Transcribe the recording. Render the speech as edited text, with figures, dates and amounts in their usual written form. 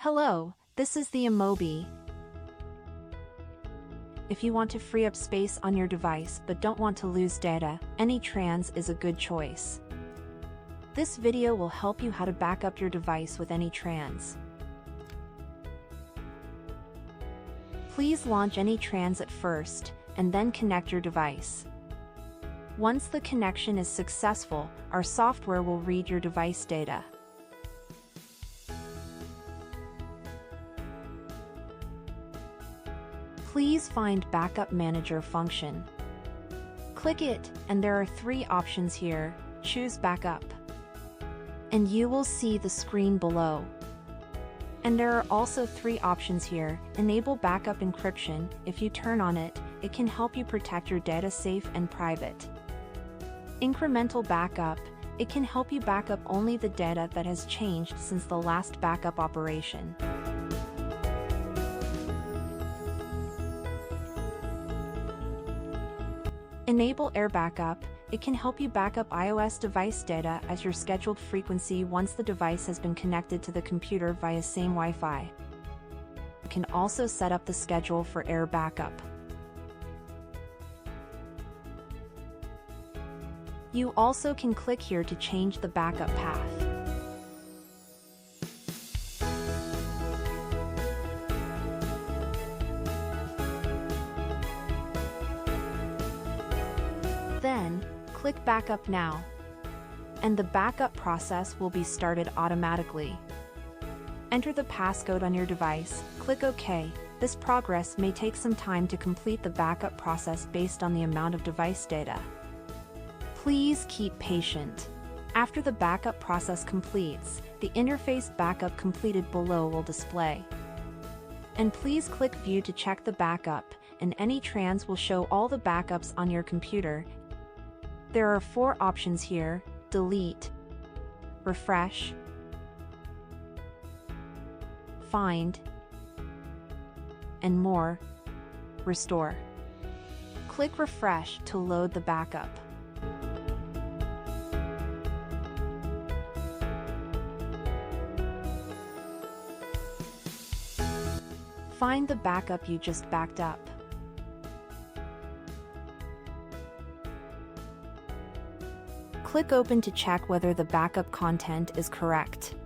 Hello, this is the Amobi. If you want to free up space on your device but don't want to lose data, AnyTrans is a good choice. This video will help you how to back up your device with AnyTrans. Please launch AnyTrans at first, and then connect your device. Once the connection is successful, our software will read your device data. Please find Backup Manager function. Click it, and there are three options here. Choose Backup. And you will see the screen below. And there are also three options here. Enable Backup Encryption. If you turn on it, it can help you protect your data safe and private. Incremental Backup. It can help you back up only the data that has changed since the last backup operation. Enable Air Backup. It can help you back up iOS device data as your scheduled frequency once the device has been connected to the computer via same Wi-Fi. You can also set up the schedule for Air Backup. You also can click here to change the backup path. Then, click Backup Now, and the backup process will be started automatically. Enter the passcode on your device, click OK. This progress may take some time to complete the backup process based on the amount of device data. Please keep patient. After the backup process completes, the interface backup completed below will display. And please click View to check the backup, and AnyTrans will show all the backups on your computer. There are four options here: delete, refresh, find, and more, restore. Click refresh to load the backup. Find the backup you just backed up. Click Open to check whether the backup content is correct.